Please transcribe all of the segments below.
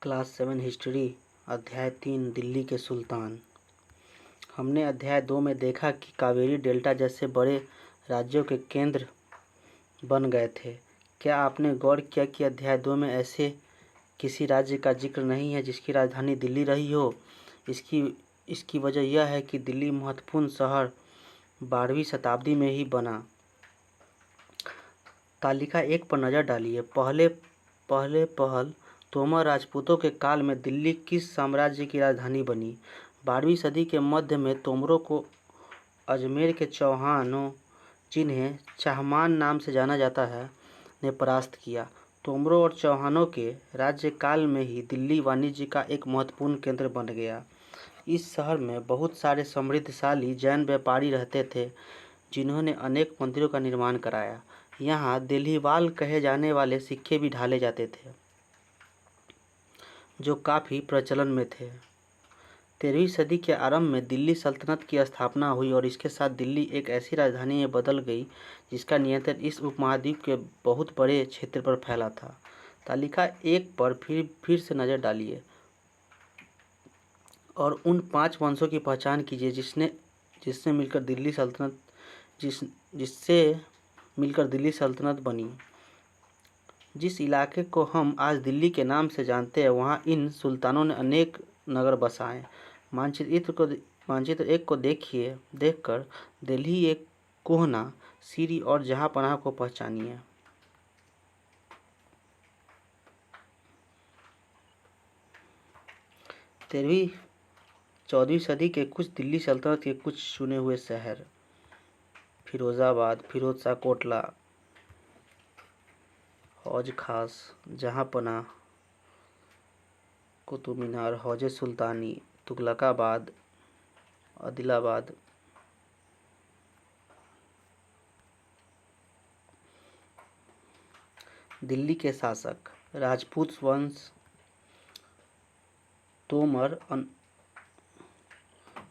Class 7 history अध्याय 3 दिल्ली के सुल्तान। हमने अध्याय 2 में देखा कि कावेरी डेल्टा जैसे बड़े राज्यों के केंद्र बन गए थे। क्या आपने गौर किया कि अध्याय 2 में ऐसे किसी राज्य का जिक्र नहीं है जिसकी राजधानी दिल्ली रही हो? इसकी वजह यह है कि दिल्ली महत्वपूर्ण शहर 12वीं शताब्दी में ही बना। तालिका 1 पर नज़र डालिए। पहल तोमर राजपूतों के काल में दिल्ली किस साम्राज्य की राजधानी बनी? 12वीं सदी के मध्य में तोमरों को अजमेर के चौहानों, जिन्हें चाहमान नाम से जाना जाता है, ने परास्त किया। तोमरों और चौहानों के राज्यकाल में ही दिल्ली वाणिज्य का एक महत्वपूर्ण केंद्र बन गया। इस शहर में बहुत सारे समृद्धशाली जैन व्यापारी रहते थे, जिन्होंने अनेक मंदिरों का निर्माण कराया। यहाँ दिल्लीवाल कहे जाने वाले सिक्के भी ढाले जाते थे, जो काफ़ी प्रचलन में थे। 13वीं सदी के आरंभ में दिल्ली सल्तनत की स्थापना हुई और इसके साथ दिल्ली एक ऐसी राजधानी में बदल गई जिसका नियंत्रण इस उपमहाद्वीप के बहुत बड़े क्षेत्र पर फैला था। तालिका 1 पर फिर से नज़र डालिए और उन 5 वंशों की पहचान कीजिए जिससे मिलकर दिल्ली सल्तनत बनी। जिस इलाके को हम आज दिल्ली के नाम से जानते हैं, वहाँ इन सुल्तानों ने अनेक नगर बसाए। मानचित्र 1 को देखकर दिल्ली एक कोहना, सीरी और जहाँपनाह को पहचानिए। तेरहवीं 14वीं सदी के कुछ दिल्ली सल्तनत के कुछ चुने हुए शहर: फिरोजाबाद, फिरोज शाह कोटला, हौज खास, जहाँपनाह, कुतुब मीनार, हौज सुल्तानी, तुगलकाबाद, आदिलाबाद। दिल्ली के शासक: राजपूत वंश, तोमर,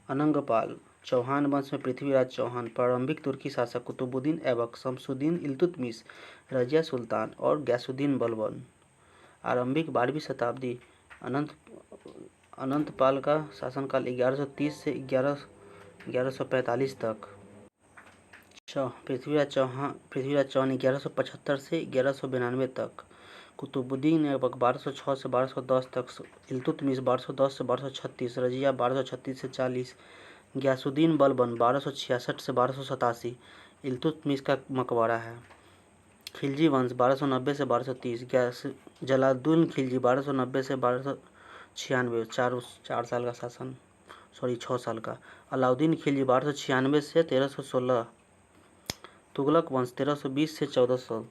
अनंगपाल। चौहान वंश में पृथ्वीराज चौहान। प्रारंभिक तुर्की शासक: कुतुबुद्दीन ऐबक, शमसुद्दीन इल्तुतमिश, रजिया सुल्तान और गयासुद्दीन बलबन। आरंभिक 12वीं शताब्दी: अनंतपाल का शासनकाल 1130 से 1145 तक। पृथ्वीराज चौहान 1175 से 1192 तक। कुतुबुद्दीन ऐबक 1206 से 1210 तक। इल्तुतमिश 1210 से 1236, रजिया 1236 से 40, गयासुद्दीन बलबन 1266 से 1287। इल्तुतमिश का मकबरा है। खिलजी वंश 1290 से 1230। जलालुद्दीन खिलजी 1290 से 1296, 4 साल का शासन, 6 साल का। अलाउद्दीन खिलजी 1296 से 1316। तुगलक वंश 1320 से 1400।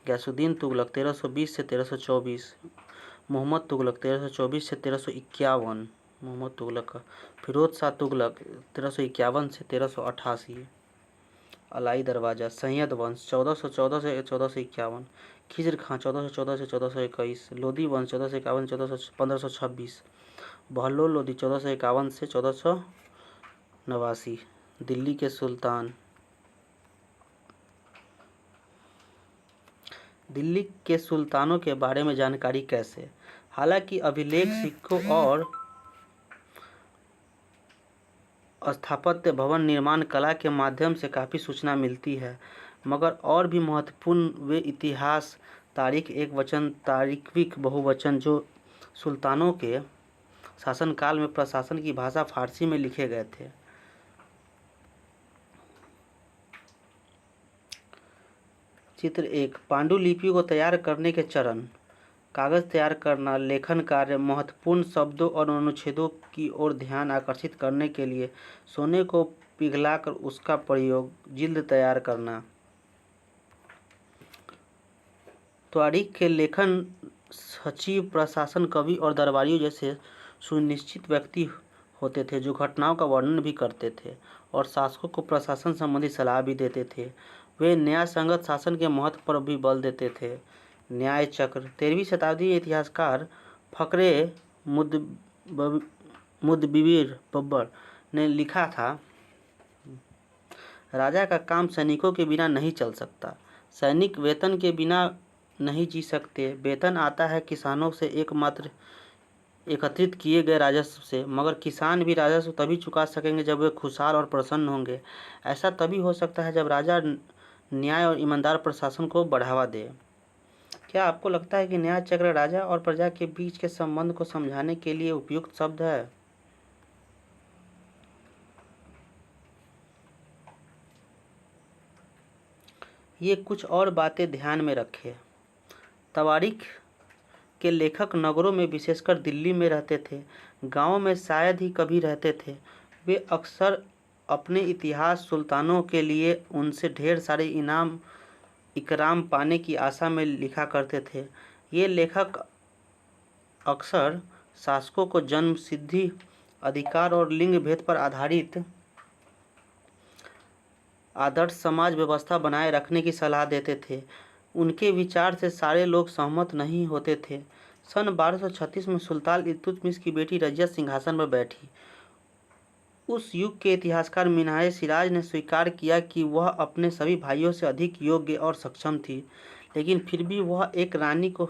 गयासुद्दीन तुगलक 1320 से 1324। मोहम्मद तुगलक 1324 से 1351। मोहम्मद तुगलक का। फिरोज शाह तुगलक 1351 से 1388। अलाई दरवाज़ा। सैयद वंश 1414 से 1451। खिज्र खां 1414 से 1421। लोदी वंश 1451 से 1526। बहलोल लोदी 1451 से 1489। दिल्ली के सुल्तान। दिल्ली के सुल्तानों के बारे में जानकारी कैसे? हालांकि अभिलेख, सिक्कों और स्थापत्य भवन निर्माण कला के माध्यम से काफ़ी सूचना मिलती है, मगर और भी महत्वपूर्ण वे इतिहास, तारीख एकवचन, तारीखविक बहुवचन जो सुल्तानों के शासनकाल में प्रशासन की भाषा फारसी में लिखे गए थे। चित्र 1: पांडुलिपि को तैयार करने के चरण। कागज़ तैयार करना, लेखन कार्य, महत्वपूर्ण शब्दों और अनुच्छेदों की ओर ध्यान आकर्षित करने के लिए सोने को पिघलाकर उसका प्रयोग, जिल्द तैयार करना। तारीख के लेखन सचिव, प्रशासन, कवि और दरबारियों जैसे सुनिश्चित व्यक्ति होते थे जो घटनाओं का वर्णन भी करते थे और शासकों को प्रशासन संबंधी सलाह भी देते थे। वे न्याय संगत शासन के महत्व पर भी बल देते थे। न्याय चक्र। 13वीं शताब्दी इतिहासकार फकरे मुदबिर बब्बर ने लिखा था, राजा का काम सैनिकों के बिना नहीं चल सकता। सैनिक वेतन के बिना नहीं जी सकते। वेतन आता है किसानों से एकमात्र एकत्रित किए गए राजस्व से, मगर किसान भी राजस्व तभी चुका सकेंगे जब वे खुशहाल और प्रसन्न होंगे। ऐसा तभी हो सकता है जब राजा न्याय और ईमानदार प्रशासन को बढ़ावा दे। क्या आपको लगता है कि न्याय चक्र राजा और प्रजा के बीच के संबंध को समझाने के लिए उपयुक्त शब्द है? ये कुछ और बातें ध्यान में रखें। तवारीख के लेखक नगरों में, विशेषकर दिल्ली में रहते थे। गांवों में शायद ही कभी रहते थे। वे अक्सर अपने इतिहास सुल्तानों के लिए उनसे ढेर सारे इकराम पाने की आशा में लिखा करते थे। ये लेखक अक्सर शासकों को जन्म सिद्धि अधिकार और लिंग भेद पर आधारित आदर्श समाज व्यवस्था बनाए रखने की सलाह देते थे। उनके विचार से सारे लोग सहमत नहीं होते थे। सन 1236 में सुल्तान इल्तुतमिश की बेटी रजिया सिंहासन पर बैठी। उस युग के इतिहासकार मिन्हाज सिराज ने स्वीकार किया कि वह अपने सभी भाइयों से अधिक योग्य और सक्षम थी, लेकिन फिर भी वह एक रानी को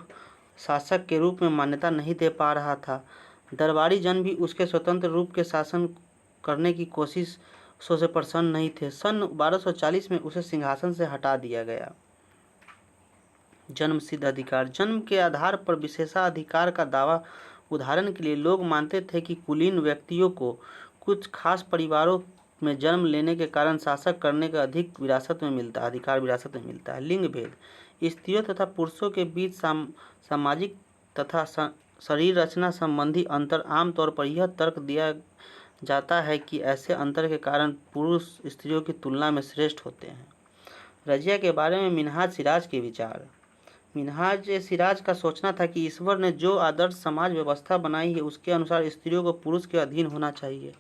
शासक के रूप में मान्यता नहीं दे पा रहा था। दरबारी जन भी उसके स्वतंत्र रूप के शासन करने की कोशिश से प्रसन्न नहीं थे। सन 1240 में उसे सिंहासन से हटा दिया गया। जन्म सिद्ध अधिकार। जन्म के आधार पर विशेषाधिकार का दावा। उदाहरण के लिए लोग मानते थे कि कुलीन व्यक्तियों को कुछ खास परिवारों में जन्म लेने के कारण शासक करने का अधिकार विरासत में मिलता है। लिंग भेद। स्त्रियों तथा पुरुषों के बीच सामाजिक तथा शरीर रचना संबंधी अंतर। आमतौर पर यह तर्क दिया जाता है कि ऐसे अंतर के कारण पुरुष स्त्रियों की तुलना में श्रेष्ठ होते हैं। रजिया के बारे में मिन्हाज सिराज के विचार। मिन्हाज सिराज का सोचना था कि ईश्वर ने जो आदर्श समाज व्यवस्था बनाई है उसके अनुसार स्त्रियों को पुरुष के अधीन होना चाहिए,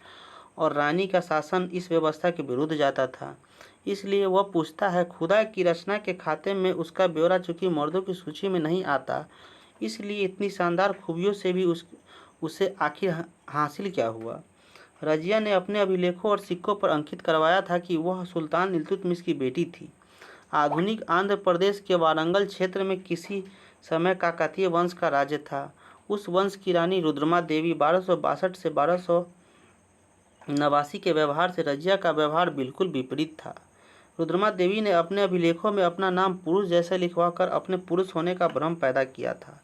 और रानी का शासन इस व्यवस्था के विरुद्ध जाता था। इसलिए वह पूछता है, खुदा की रचना के खाते में उसका ब्यौरा चूंकि मर्दों की सूची में नहीं आता, इसलिए इतनी शानदार खूबियों से भी उसे आखिर हासिल क्या हुआ? रजिया ने अपने अभिलेखों और सिक्कों पर अंकित करवाया था कि वह सुल्तान इल्तुतमिश की बेटी थी। आधुनिक आंध्र प्रदेश के वारंगल क्षेत्र में किसी समय काकतीय वंश का राज्य था। उस वंश की रानी रुद्रमा देवी 1262 से 1289 के व्यवहार से रजिया का व्यवहार बिल्कुल विपरीत था। रुद्रमा देवी ने अपने अभिलेखों में अपना नाम पुरुष जैसे लिखवाकर अपने पुरुष होने का भ्रम पैदा किया था।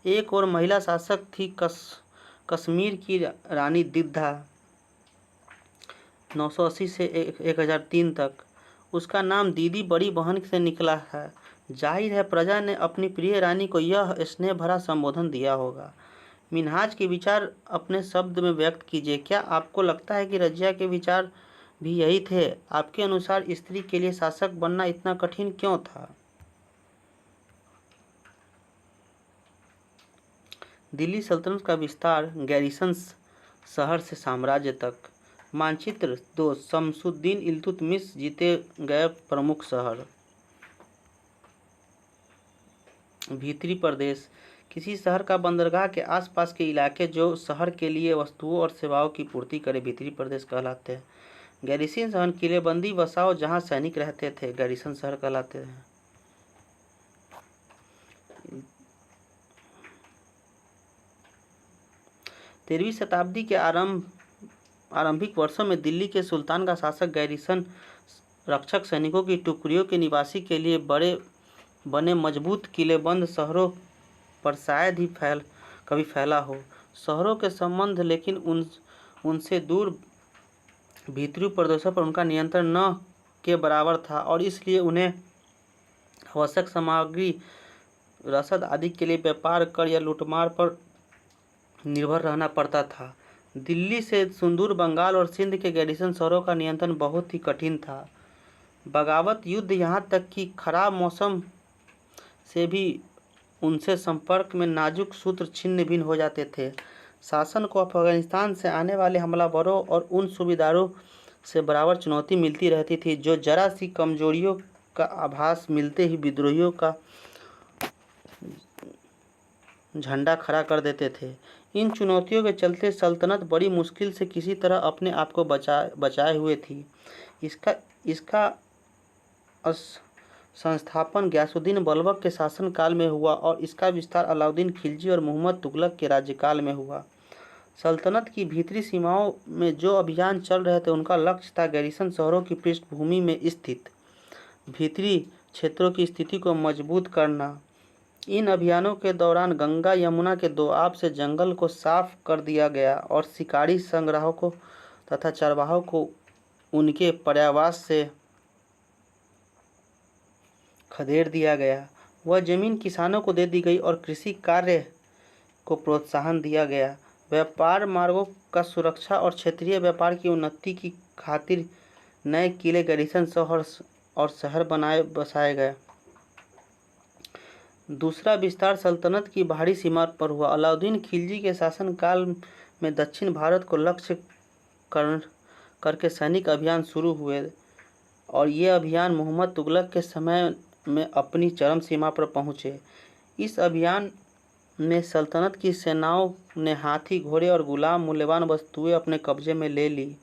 एक और महिला शासक थी कश्मीर की रानी दिद्धा 980 से 1003 तक। उसका नाम दीदी बड़ी बहन से निकला है। जाहिर है प्रजा ने अपनी प्रिय रानी को यह स्नेह भरा संबोधन दिया होगा। मिन्हाज के विचार अपने शब्द में व्यक्त कीजिए। क्या आपको लगता है कि रजिया के विचार भी यही थे? आपके अनुसार स्त्री के लिए शासक बनना इतना कठिन क्यों था? दिल्ली सल्तनत का विस्तार। गैरिसन शहर से साम्राज्य तक। मानचित्र 2 शमसुद्दीन इल्तुतमिश जीते गए प्रमुख शहर। भीतरी प्रदेश। किसी शहर का बंदरगाह के आसपास के इलाके जो शहर के लिए वस्तुओं और सेवाओं की पूर्ति करे भीतरी प्रदेश कहलाते हैं। गैरिसन शहर किलेबंदी बसाओ जहां सैनिक रहते थे गैरिसन शहर कहलाते हैं। 13वीं शताब्दी के आरंभिक वर्षों में दिल्ली के सुल्तान का शासक गैरिसन रक्षक सैनिकों की टुकड़ियों के निवासी के लिए बने मजबूत किलेबंद शहरों पर शायद ही कभी फैला हो। शहरों के संबंध लेकिन उनसे दूर भीतरी प्रदेशों पर उनका नियंत्रण न के बराबर था, और इसलिए उन्हें आवश्यक सामग्री, रसद आदि के लिए व्यापार, कर या लूटमार पर निर्भर रहना पड़ता था। दिल्ली से सुदूर बंगाल और सिंध के गैरिसन शहरों का नियंत्रण बहुत ही कठिन था। बगावत युद्ध, यहाँ तक कि खराब मौसम से भी उनसे संपर्क में नाजुक सूत्र छिन्न भिन्न हो जाते थे। शासन को अफगानिस्तान से आने वाले हमलावरों और उन सूबेदारों से बराबर चुनौती मिलती रहती थी जो जरा सी कमजोरियों का आभास मिलते ही विद्रोहियों का झंडा खड़ा कर देते थे। इन चुनौतियों के चलते सल्तनत बड़ी मुश्किल से किसी तरह अपने आप को बचाए हुए थी। इसका संस्थापन गयासुद्दीन बलबक के शासनकाल में हुआ और इसका विस्तार अलाउद्दीन खिलजी और मोहम्मद तुगलक के राज्यकाल में हुआ। सल्तनत की भीतरी सीमाओं में जो अभियान चल रहे थे उनका लक्ष्य था गैरीसन शहरों की पृष्ठभूमि में स्थित भीतरी क्षेत्रों की स्थिति को मजबूत करना। इन अभियानों के दौरान गंगा यमुना के दोआब से जंगल को साफ कर दिया गया और शिकारी संग्राहकों तथा चरवाहों को उनके पर्यावास से खदेड़ दिया गया। वह जमीन किसानों को दे दी गई और कृषि कार्य को प्रोत्साहन दिया गया। व्यापार मार्गों का सुरक्षा और क्षेत्रीय व्यापार की उन्नति की खातिर नए किले गैरीसन और शहर बसाए गए। दूसरा विस्तार सल्तनत की बाहरी सीमा पर हुआ। अलाउद्दीन खिलजी के शासनकाल में दक्षिण भारत को लक्ष्य करके सैनिक अभियान शुरू हुए और ये अभियान मोहम्मद तुगलक के समय में अपनी चरम सीमा पर पहुँचे। इस अभियान में सल्तनत की सेनाओं ने हाथी, घोड़े और गुलाम मूल्यवान वस्तुएं अपने कब्जे में ले ली।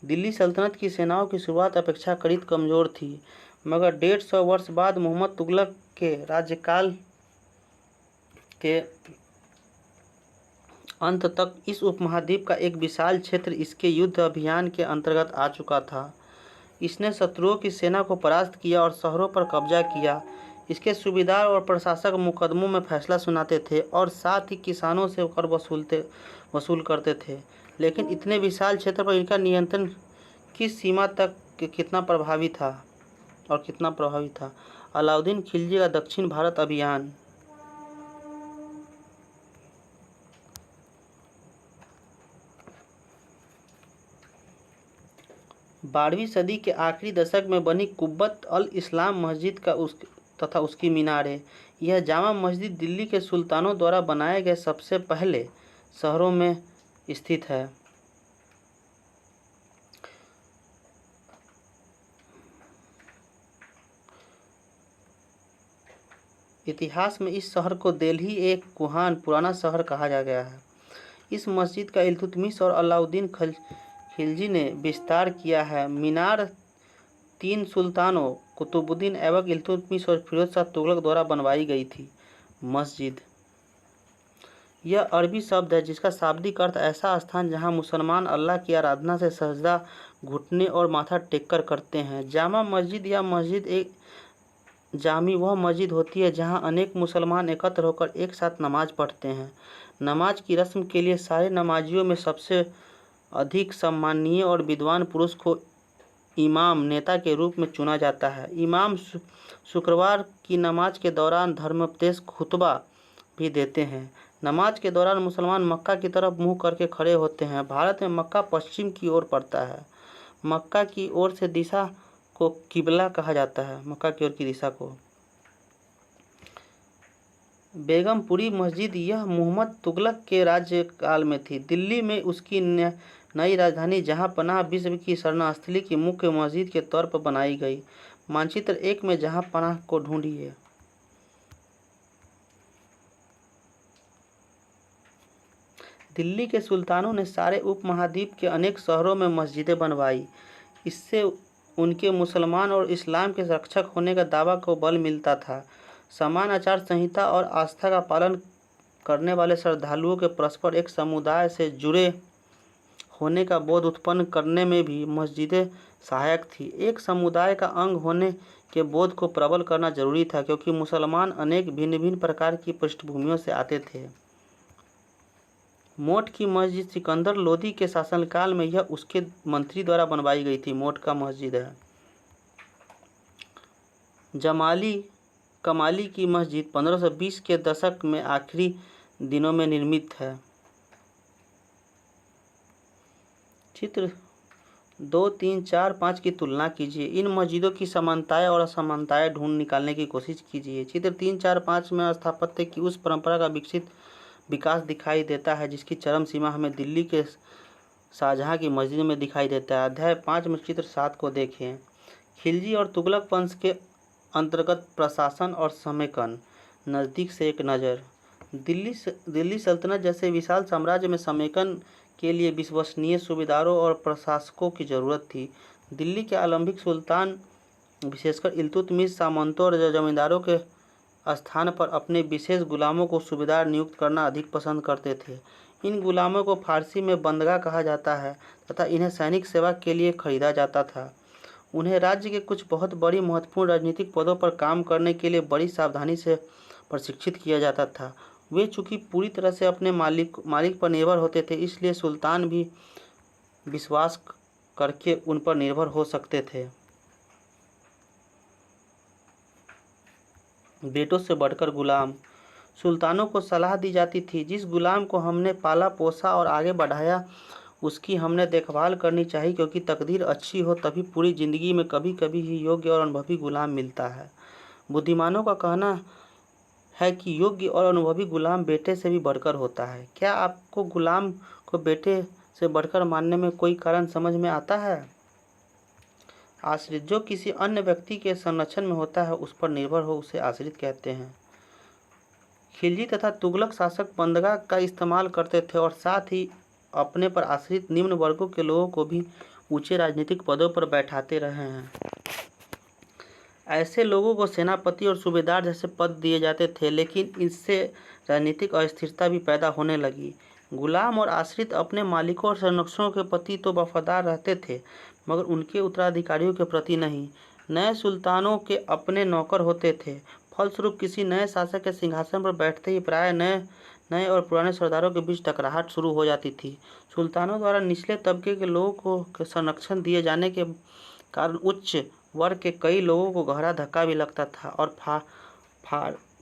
दिल्ली सल्तनत की सेनाओं की शुरुआत अपेक्षाकृत कमज़ोर थी, मगर 150 वर्ष बाद मोहम्मद तुगलक के राज्यकाल के अंत तक इस उपमहाद्वीप का एक विशाल क्षेत्र इसके युद्ध अभियान के अंतर्गत आ चुका था। इसने शत्रुओं की सेना को परास्त किया और शहरों पर कब्जा किया। इसके सूबेदार और प्रशासक मुकदमों में फैसला सुनाते थे और साथ ही किसानों से कर वसूल करते थे। लेकिन इतने विशाल क्षेत्र पर इनका नियंत्रण किस सीमा तक कितना प्रभावी था। अलाउद्दीन खिलजी का दक्षिण भारत अभियान। 12वीं सदी के आखिरी दशक में बनी कुब्बत अल इस्लाम मस्जिद तथा उसकी मीनारें। यह जामा मस्जिद दिल्ली के सुल्तानों द्वारा बनाए गए सबसे पहले शहरों में स्थित है। इतिहास में इस शहर को दिल्ली एक कुहान पुराना शहर कहा जा गया है। इस मस्जिद का इल्तुतमिश और अलाउद्दीन खिलजी ने विस्तार किया है। मीनार 3 सुल्तानों कुतुबुद्दीन ऐबक, इल्तुतमिश और फिरोज शाह तुगलक द्वारा बनवाई गई थी। मस्जिद यह अरबी शब्द है जिसका शाब्दिक अर्थ ऐसा स्थान जहां मुसलमान अल्लाह की आराधना से सजदा, घुटने और माथा टेककर करते हैं। जामा मस्जिद या मस्जिद एक जामी वह मस्जिद होती है जहां अनेक मुसलमान एकत्र होकर एक साथ नमाज पढ़ते हैं। नमाज की रस्म के लिए सारे नमाजियों में सबसे अधिक सम्माननीय और विद्वान पुरुष को इमाम नेता के रूप में चुना जाता है। इमाम शुक्रवार की नमाज के दौरान धर्मोपदेश खुतबा भी देते हैं। नमाज के दौरान मुसलमान मक्का की तरफ मुंह करके खड़े होते हैं। भारत में मक्का पश्चिम की ओर पड़ता है। मक्का की ओर से दिशा को किबला कहा जाता है। मक्का की ओर की दिशा को बेगमपुरी मस्जिद यह मोहम्मद तुगलक के राज्यकाल में थी। दिल्ली में उसकी नई राजधानी जहांपनाह विश्व की शरणस्थली की मुख्य मस्जिद के तौर पर बनाई गई। मानचित्र 1 में जहांपनाह को ढूंढिए। दिल्ली के सुल्तानों ने सारे उपमहाद्वीप के अनेक शहरों में मस्जिदें बनवाई। इससे उनके मुसलमान और इस्लाम के रक्षक होने का दावा को बल मिलता था। समान आचार संहिता और आस्था का पालन करने वाले श्रद्धालुओं के परस्पर एक समुदाय से जुड़े होने का बोध उत्पन्न करने में भी मस्जिदें सहायक थी। एक समुदाय का अंग होने के बोध को प्रबल करना जरूरी था क्योंकि मुसलमान अनेक भिन्न भिन्न प्रकार की पृष्ठभूमियों से आते थे। मोट की मस्जिद सिकंदर लोदी के शासनकाल में यह उसके मंत्री द्वारा बनवाई गई थी। मोट का मस्जिद है। कमाली की मस्जिद 1520 के दशक में आखिरी दिनों में निर्मित है। चित्र 2, 3, 4, 5 की तुलना कीजिए। इन मस्जिदों की समानताएं और असमानताएं ढूंढ निकालने की कोशिश कीजिए। चित्र 3, 4, 5 में स्थापत्य की उस परंपरा का विकास दिखाई देता है जिसकी चरम सीमा हमें दिल्ली के शाहजहां की मस्जिद में दिखाई देता है। अध्याय 5 में चित्र 7 को देखें। खिलजी और तुगलक वंश के अंतर्गत प्रशासन और समेकन। नज़दीक से एक नज़र। दिल्ली सल्तनत जैसे विशाल साम्राज्य में समेकन के लिए विश्वसनीय सूबेदारों और प्रशासकों की जरूरत थी। दिल्ली के आलंबिक सुल्तान विशेषकर इल्तुतमिश सामंतों और जमींदारों के स्थान पर अपने विशेष गुलामों को सूबेदार नियुक्त करना अधिक पसंद करते थे। इन गुलामों को फारसी में बंदगा कहा जाता है तथा इन्हें सैनिक सेवा के लिए खरीदा जाता था। उन्हें राज्य के कुछ बहुत बड़ी महत्वपूर्ण राजनीतिक पदों पर काम करने के लिए बड़ी सावधानी से प्रशिक्षित किया जाता था। वे चूंकि पूरी तरह से अपने मालिक पर निर्भर होते थे, इसलिए सुल्तान भी विश्वास करके उन पर निर्भर हो सकते थे। बेटों से बढ़कर गुलाम। सुल्तानों को सलाह दी जाती थी, जिस गुलाम को हमने पाला पोसा और आगे बढ़ाया उसकी हमने देखभाल करनी चाहिए, क्योंकि तकदीर अच्छी हो तभी पूरी जिंदगी में कभी कभी ही योग्य और अनुभवी गुलाम मिलता है। बुद्धिमानों का कहना है कि योग्य और अनुभवी गुलाम बेटे से भी बढ़कर होता है। क्या आपको गुलाम को बेटे से बढ़कर मानने में कोई कारण समझ में आता है? आश्रित, जो किसी अन्य व्यक्ति के संरक्षण में होता है, उस पर निर्भर हो, उसे आश्रित कहते हैं। खिलजी तथा तुगलक शासक बंदगा का इस्तेमाल करते थे और साथ ही अपने पर आश्रित निम्न वर्गों के लोगों को भी ऊंचे राजनीतिक पदों पर बैठाते रहे हैं। ऐसे लोगों को सेनापति और सूबेदार जैसे पद दिए जाते थे, लेकिन इससे राजनीतिक अस्थिरता भी पैदा होने लगी। गुलाम और आश्रित अपने मालिकों और संरक्षकों के प्रति तो वफादार रहते थे, मगर उनके उत्तराधिकारियों के प्रति नहीं। नए सुल्तानों के अपने नौकर होते थे। फलस्वरूप किसी नए शासक के सिंहासन पर बैठते ही प्राय नए और पुराने सरदारों के बीच टकराहट शुरू हो जाती थी। सुल्तानों द्वारा निचले तबके के लोगों को संरक्षण दिए जाने के कारण उच्च वर्ग के कई लोगों को गहरा धक्का भी लगता था और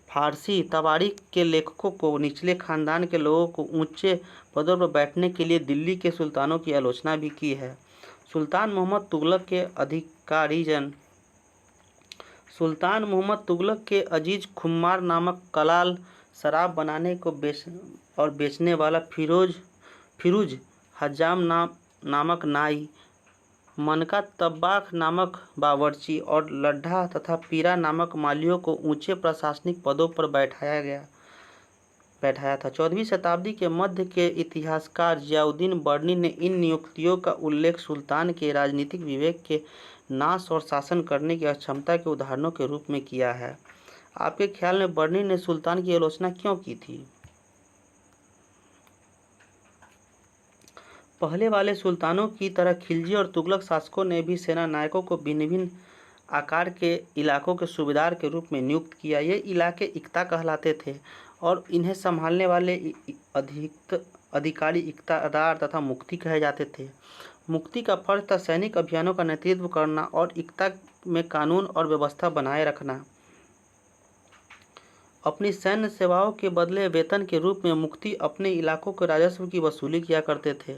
फारसी तवारीख के लेखकों को निचले खानदान के लोगों को ऊंचे पदों पर बैठने के लिए दिल्ली के सुल्तानों की आलोचना भी की है। सुल्तान मोहम्मद तुगलक के अजीज खुम्मार नामक कलाल शराब बनाने को बेचने वाला फिरूज हज्जाम नामक नाई, मनका तब्बाख नामक बावर्ची और लड्ढा तथा पीरा नामक मालियों को ऊंचे प्रशासनिक पदों पर बैठाया था। 14वीं शताब्दी के मध्य के इतिहासकार जियाउद्दीन बर्नी ने इन नियुक्तियों का उल्लेख सुल्तान के राजनीतिक विवेक के नाश और शासन करने की अक्षमता के उदाहरणों के रूप में किया है। आपके ख्याल में बर्नी ने सुल्तान की आलोचना क्यों की थी? पहले वाले सुल्तानों की तरह खिलजी और तुगलक शासकों ने भी सेना नायकों को भिन्न भिन्न आकार के इलाकों के सूबेदार के रूप में नियुक्त किया। ये इलाके इक्ता कहलाते थे और इन्हें संभालने वाले अधिकारी इक्तादार तथा मुफ्ती कहे जाते थे। मुफ्ती का फर्ज था सैनिक अभियानों का नेतृत्व करना और इक्ता में कानून और व्यवस्था बनाए रखना। अपनी सैन्य सेवाओं के बदले वेतन के रूप में मुफ्ती अपने इलाकों के राजस्व की वसूली किया करते थे।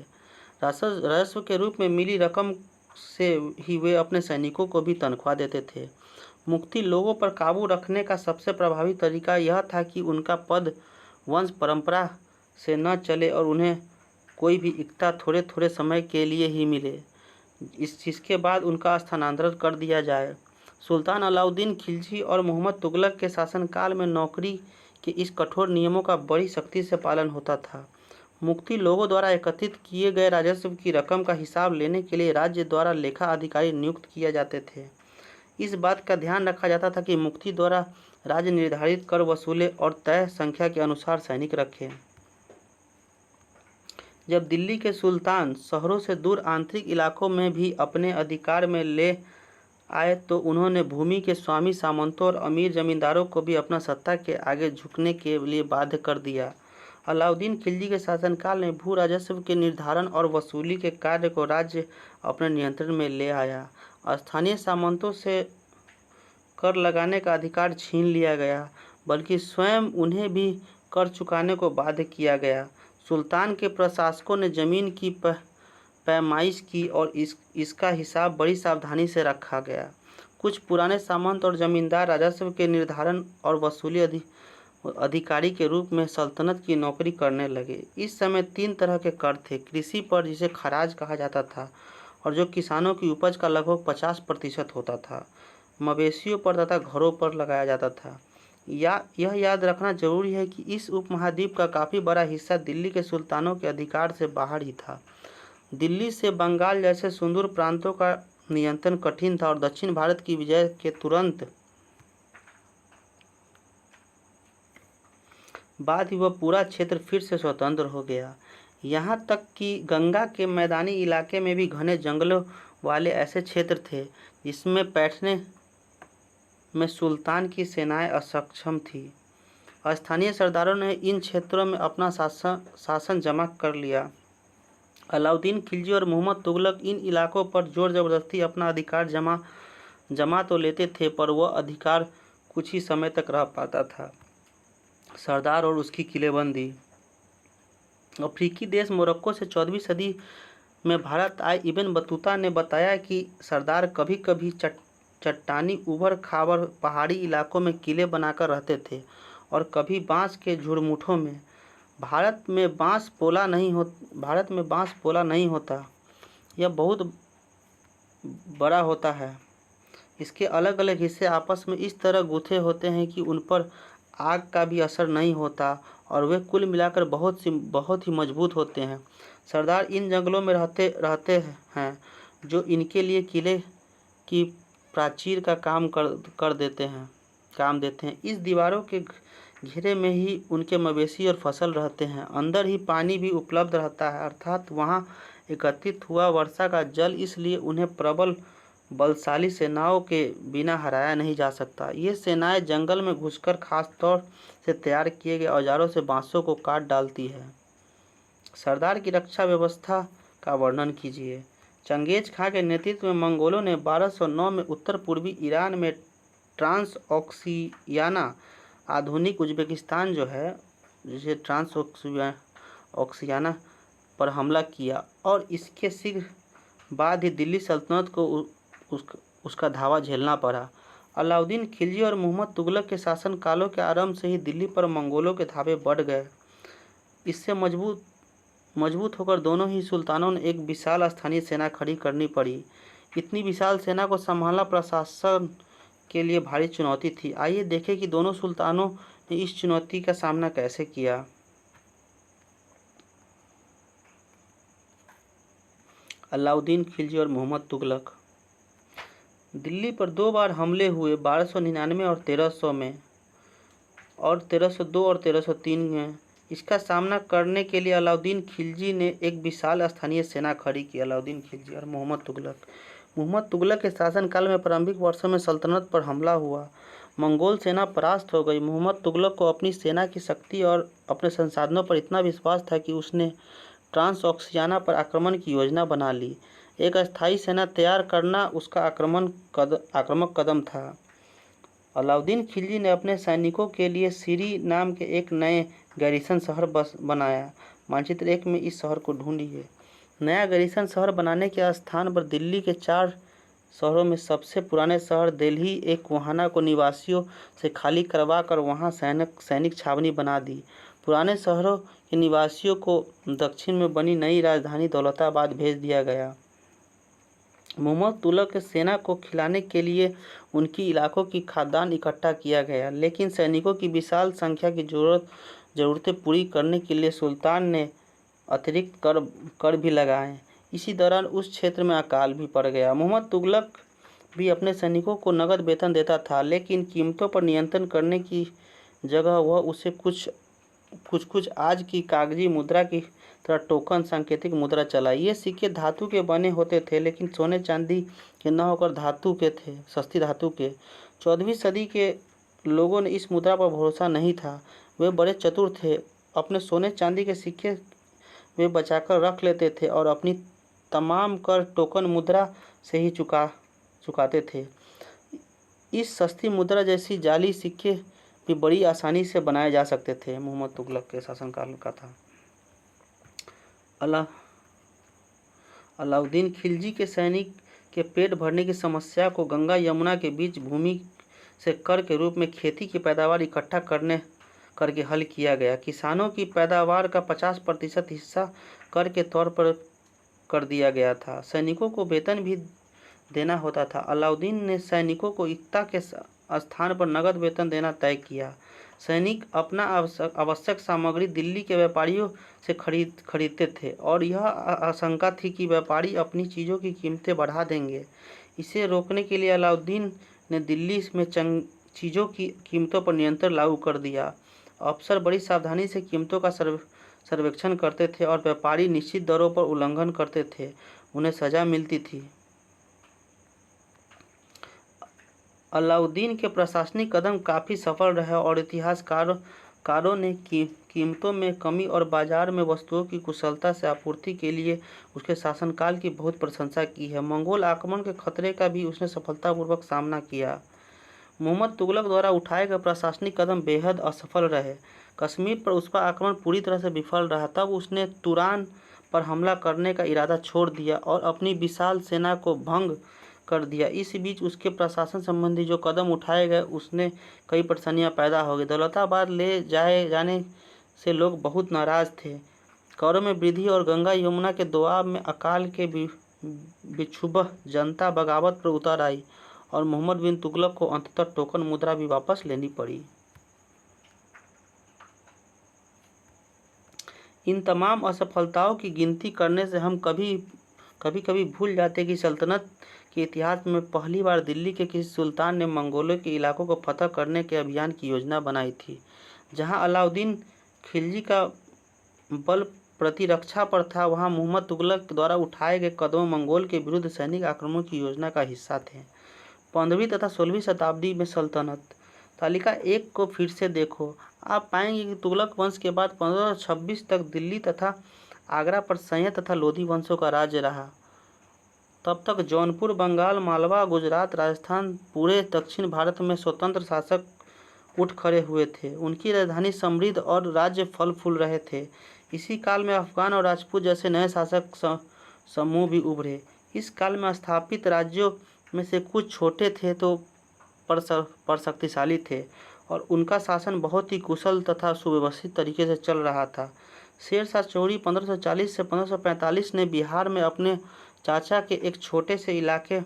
राजस्व के रूप में मिली रकम से ही वे अपने सैनिकों को भी तनख्वाह देते थे। मुफ्ती लोगों पर काबू रखने का सबसे प्रभावी तरीका यह था कि उनका पद वंश परंपरा से न चले और उन्हें कोई भी इक्ता थोड़े थोड़े समय के लिए ही मिले, जिसके बाद उनका स्थानांतरण कर दिया जाए। सुल्तान अलाउद्दीन खिलजी और मोहम्मद तुगलक के शासनकाल में नौकरी के इस कठोर नियमों का बड़ी सख्ती से पालन होता था। मुफ्ती लोगों द्वारा एकत्रित किए गए राजस्व की रकम का हिसाब लेने के लिए राज्य द्वारा लेखा अधिकारी नियुक्त किए जाते थे। इस बात का ध्यान रखा जाता था कि मुफ्ती द्वारा राज्य निर्धारित कर वसूले और तय संख्या के अनुसार सैनिक रखे। जब दिल्ली के सुल्तान शहरों से दूर आंतरिक इलाकों में भी अपने अधिकार में ले आए तो उन्होंने भूमि के स्वामी सामंतों और अमीर जमींदारों को भी अपना सत्ता के आगे झुकने के लिए बाध्य कर दिया। अलाउद्दीन खिलजी के शासनकाल में भू राजस्व के निर्धारण और वसूली के कार्य को राज्य अपने नियंत्रण में ले आया। स्थानीय सामंतों से कर लगाने का अधिकार छीन लिया गया, बल्कि स्वयं उन्हें भी कर चुकाने को बाध्य किया गया। सुल्तान के प्रशासकों ने जमीन की पैमाइश की और इसका हिसाब बड़ी सावधानी से रखा गया। कुछ पुराने सामंत और जमींदार राजस्व के निर्धारण और वसूली अधिकारी के रूप में सल्तनत की नौकरी करने लगे। इस समय 3 तरह के कर थे। कृषि पर, जिसे खराज कहा जाता था और जो किसानों की उपज का लगभग 50% होता था, मवेशियों पर तथा घरों पर लगाया जाता था। यह याद रखना जरूरी है कि इस उपमहाद्वीप का काफ़ी बड़ा हिस्सा दिल्ली के सुल्तानों के अधिकार से बाहर ही था। दिल्ली से बंगाल जैसे सुदूर प्रांतों का नियंत्रण कठिन था और दक्षिण भारत की विजय के तुरंत बाद ही वह पूरा क्षेत्र फिर से स्वतंत्र हो गया। यहाँ तक कि गंगा के मैदानी इलाके में भी घने जंगलों वाले ऐसे क्षेत्र थे जिसमें बैठने में सुल्तान की सेनाएं असक्षम थी। स्थानीय सरदारों ने इन क्षेत्रों में अपना शासन जमा कर लिया। अलाउद्दीन खिलजी और मोहम्मद तुगलक इन इलाकों पर जोर जबरदस्ती अपना अधिकार जमा तो लेते थे, पर वह अधिकार कुछ ही समय तक रह पाता था। सरदार और उसकी किलेबंदी। अफ्रीकी देश मोरक्को से 14वीं सदी में भारत आए इब्न बतूता ने बताया कि सरदार कभी कभी चट्टानी उबड़ खाबड़ पहाड़ी इलाकों में किले बनाकर रहते थे और कभी बांस के झुरमुठों में। भारत में बांस पोला नहीं होता, यह बहुत बड़ा होता है। इसके अलग अलग हिस्से आपस में इस तरह गुथे होते हैं कि उन पर आग का भी असर नहीं होता और वे कुल मिलाकर बहुत ही मजबूत होते हैं। सरदार इन जंगलों में रहते हैं जो इनके लिए किले की प्राचीर का काम देते हैं। इस दीवारों के घेरे में ही उनके मवेशी और फसल रहते हैं। अंदर ही पानी भी उपलब्ध रहता है, अर्थात वहाँ एकत्रित हुआ वर्षा का जल, इसलिए उन्हें प्रबल बलशाली सेनाओं के बिना हराया नहीं जा सकता। ये सेनाएं जंगल में घुसकर खास तौर से तैयार किए गए औजारों से बांसों को काट डालती है। सरदार की रक्षा व्यवस्था का वर्णन कीजिए। चंगेज खां के नेतृत्व में मंगोलों ने 1209 में उत्तर पूर्वी ईरान में ट्रांस ऑक्सियाना, आधुनिक उज्बेकिस्तान जो है, जिसे ट्रांस ऑक्सियाना पर हमला किया और इसके शीघ्र बाद ही दिल्ली सल्तनत को उसका धावा झेलना पड़ा। अलाउद्दीन खिलजी और मोहम्मद तुगलक के शासन कालों के आरंभ से ही दिल्ली पर मंगोलों के धावे बढ़ गए। इससे मजबूत होकर दोनों ही सुल्तानों ने एक विशाल स्थानीय सेना खड़ी करनी पड़ी। इतनी विशाल सेना को संभालना प्रशासन के लिए भारी चुनौती थी। आइए देखें कि दोनों सुल्तानों ने इस चुनौती का सामना कैसे किया। अलाउद्दीन खिलजी और मोहम्मद तुगलक। दिल्ली पर 2 बार हमले हुए, 1299 और 1300 में और 1302 और 1303 में। इसका सामना करने के लिए अलाउद्दीन खिलजी ने एक विशाल स्थानीय सेना खड़ी की। अलाउद्दीन खिलजी और मोहम्मद तुगलक के शासनकाल में प्रारंभिक वर्षों में सल्तनत पर हमला हुआ। मंगोल सेना परास्त हो गई। मोहम्मद तुगलक को अपनी सेना की शक्ति और अपने संसाधनों पर इतना विश्वास था कि उसने ट्रांस ऑक्सियाना पर आक्रमण की योजना बना ली। एक अस्थायी सेना तैयार करना उसका आक्रामक कदम था। अलाउद्दीन खिलजी ने अपने सैनिकों के लिए सीरी नाम के एक नए गैरीसन शहर बनाया। मानचित्र 1 में इस शहर को ढूंढिए। नया गैरीसन शहर बनाने के स्थान पर दिल्ली के 4 शहरों में सबसे पुराने शहर दिल्ली एक वहाना को निवासियों से खाली करवा कर वहाँ सैनिक छावनी बना दी। पुराने शहरों के निवासियों को दक्षिण में बनी नई राजधानी दौलताबाद भेज दिया गया। मोहम्मद तुगलक की सेना को खिलाने के लिए उनकी इलाकों की खाद्यान्न इकट्ठा किया गया, लेकिन सैनिकों की विशाल संख्या की ज़रूरतें पूरी करने के लिए सुल्तान ने अतिरिक्त कर भी लगाए। इसी दौरान उस क्षेत्र में अकाल भी पड़ गया। मोहम्मद तुगलक भी अपने सैनिकों को नगद वेतन देता था, लेकिन कीमतों पर नियंत्रण करने की जगह वह उसे कुछ आज की कागजी मुद्रा की तरह टोकन सांकेतिक मुद्रा चलाई। ये सिक्के धातु के बने होते थे, लेकिन सोने चांदी के न होकर धातु के थे, सस्ती धातु के। 14वीं सदी के लोगों ने इस मुद्रा पर भरोसा नहीं था। वे बड़े चतुर थे। अपने सोने चांदी के सिक्के वे बचाकर रख लेते थे और अपनी तमाम कर टोकन मुद्रा से ही चुकाते थे। इस सस्ती मुद्रा जैसी जाली सिक्के भी बड़ी आसानी से बनाए जा सकते थे। मोहम्मद तुगलक के शासनकाल का था। अलाउद्दीन खिलजी के सैनिक के पेट भरने की समस्या को गंगा यमुना के बीच भूमि से कर के रूप में खेती की पैदावार इकट्ठा करके हल किया गया। किसानों की पैदावार का 50% हिस्सा कर के तौर पर कर दिया गया था। सैनिकों को वेतन भी देना होता था। अलाउद्दीन ने सैनिकों को इक्ता के स्थान पर नगद वेतन देना तय किया। सैनिक अपना आवश्यक सामग्री दिल्ली के व्यापारियों से खरीदते थे और यह आशंका थी कि व्यापारी अपनी चीज़ों की कीमतें बढ़ा देंगे। इसे रोकने के लिए अलाउद्दीन ने दिल्ली में चीज़ों की कीमतों पर नियंत्रण लागू कर दिया। अफसर बड़ी सावधानी से कीमतों का सर्वेक्षण करते थे और व्यापारी निश्चित दरों पर उल्लंघन करते थे उन्हें सजा मिलती थी। अलाउद्दीन के प्रशासनिक कदम काफ़ी सफल रहे और इतिहासकारों ने कीमतों में कमी और बाजार में वस्तुओं की कुशलता से आपूर्ति के लिए उसके शासनकाल की बहुत प्रशंसा की है। मंगोल आक्रमण के खतरे का भी उसने सफलतापूर्वक सामना किया। मोहम्मद तुगलक द्वारा उठाए गए प्रशासनिक कदम बेहद असफल रहे। कश्मीर पर उसका आक्रमण पूरी तरह से विफल रहा। तब उसने तुरान पर हमला करने का इरादा छोड़ दिया और अपनी विशाल सेना को भंग कर दिया। इस बीच उसके प्रशासन संबंधी जो कदम उठाए गए उसने कई परेशानियां पैदा हो गई। दौलताबाद ले जाने से लोग बहुत नाराज थे। करों में वृद्धि और गंगा यमुना के दोआब में अकाल के बिछुबह जनता बगावत पर उतर आई और मोहम्मद बिन तुगलक को अंततः टोकन मुद्रा भी वापस लेनी पड़ी। इन तमाम असफलताओं की गिनती करने से हम कभी भूल जाते कि सल्तनत के इतिहास में पहली बार दिल्ली के किसी सुल्तान ने मंगोलों के इलाकों को फतह करने के अभियान की योजना बनाई थी। जहां अलाउद्दीन खिलजी का बल प्रतिरक्षा पर था, वहां मोहम्मद तुगलक द्वारा उठाए गए कदम मंगोल के विरुद्ध सैनिक आक्रमण की योजना का हिस्सा थे। 15वीं तथा 16वीं शताब्दी में सल्तनत तालिका 1 को फिर से देखो। आप पाएंगे कि तुगलक वंश के बाद 1526 तक दिल्ली तथा आगरा पर सैयद तथा लोधी वंशों का राज्य रहा। तब तक जौनपुर, बंगाल, मालवा, गुजरात, राजस्थान, पूरे दक्षिण भारत में स्वतंत्र शासक उठ खड़े हुए थे। उनकी राजधानी समृद्ध और राज्य फल फूल रहे थे। इसी काल में अफगान और राजपूत जैसे नए शासक समूह भी उभरे। इस काल में स्थापित राज्यों में से कुछ छोटे थे तो पर शक्तिशाली थे और उनका शासन बहुत ही कुशल तथा सुव्यवस्थित तरीके से चल रहा था। शेर शाह सूरी 1540 से 1545 ने बिहार में अपने चाचा के एक छोटे से इलाके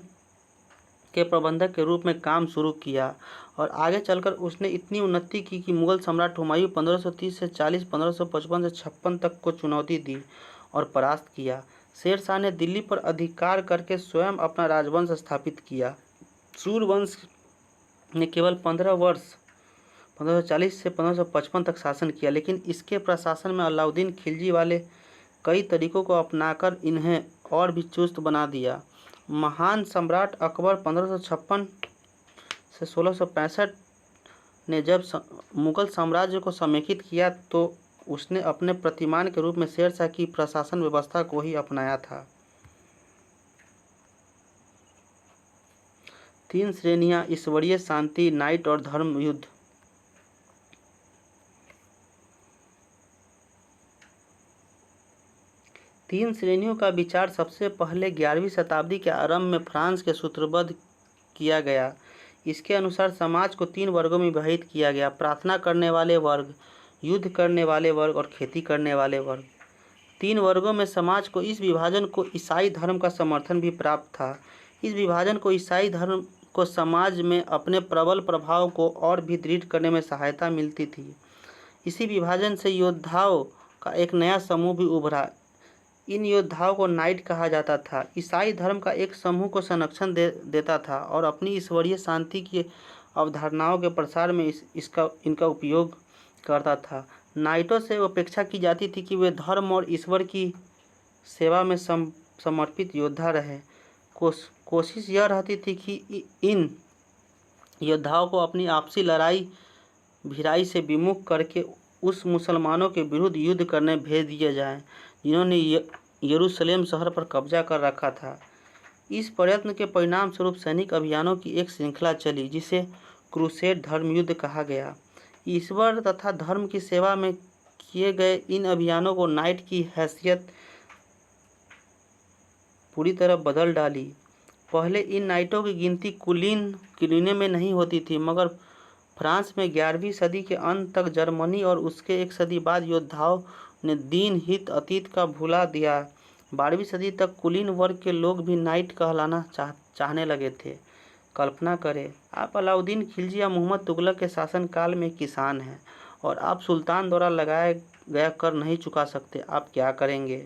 के प्रबंधक के रूप में काम शुरू किया और आगे चलकर उसने इतनी उन्नति की कि मुगल सम्राट हुमायूं 1530 से 40, 1555 से 56 तक को चुनौती दी और परास्त किया। शेर शाह ने दिल्ली पर अधिकार करके स्वयं अपना राजवंश स्थापित किया। सूरवंश ने केवल 15 वर्ष 1540 से 1555 तक शासन किया, लेकिन इसके प्रशासन में अलाउद्दीन खिलजी वाले कई तरीकों को अपनाकर इन्हें और भी चुस्त बना दिया। महान सम्राट अकबर 1556 से 1665 ने जब मुगल साम्राज्य को समेकित किया तो उसने अपने प्रतिमान के रूप में शेर शाह की प्रशासन व्यवस्था को ही अपनाया था। 3 श्रेणियां: ईश्वरीय, शांति, नाइट और धर्म युद्ध। तीन श्रेणियों का विचार सबसे पहले 11वीं शताब्दी के आरंभ में फ्रांस के सूत्रबद्ध किया गया। इसके अनुसार समाज को 3 वर्गों में विभाजित किया गया: प्रार्थना करने वाले वर्ग, युद्ध करने वाले वर्ग और खेती करने वाले वर्ग। 3 वर्गों में समाज को इस विभाजन को ईसाई धर्म का समर्थन भी प्राप्त था। इस विभाजन को ईसाई धर्म को समाज में अपने प्रबल प्रभाव को और भी दृढ़ करने में सहायता मिलती थी। इसी विभाजन से योद्धाओं का एक नया समूह भी उभरा। इन योद्धाओं को नाइट कहा जाता था। ईसाई धर्म का एक समूह को संरक्षण देता था और अपनी ईश्वरीय शांति की अवधारणाओं के प्रसार में इनका उपयोग करता था। नाइटों से अपेक्षा की जाती थी कि वे धर्म और ईश्वर की सेवा में समर्पित योद्धा रहे। कोशिश यह रहती थी कि इन योद्धाओं को अपनी आपसी लड़ाई भिड़ाई से विमुख करके उस मुसलमानों के विरुद्ध युद्ध करने भेज दिए जाएं जिन्होंने यरूशलेम शहर पर कब्जा कर रखा था। इस प्रयत्न के परिणाम स्वरूप सैनिक अभियानों की एक श्रृंखला चली जिसे क्रूसेड धर्मयुद्ध कहा गया। ईश्वर तथा धर्म की सेवा में किए गए इन अभियानों को नाइट की हैसियत पूरी तरह बदल डाली। पहले इन नाइटों की गिनती कुलीनों में नहीं होती थी, मगर फ्रांस में 11वीं सदी के अंत तक जर्मनी और उसके एक सदी बाद योद्धाओं ने दीन हित अतीत का भुला दिया। 12वीं सदी तक कुलीन वर्ग के लोग भी नाइट कहलाना चाहने लगे थे। कल्पना करें, आप अलाउद्दीन खिलजी या मोहम्मद तुगलक के शासनकाल में किसान हैं और आप सुल्तान द्वारा लगाया गया कर नहीं चुका सकते। आप क्या करेंगे?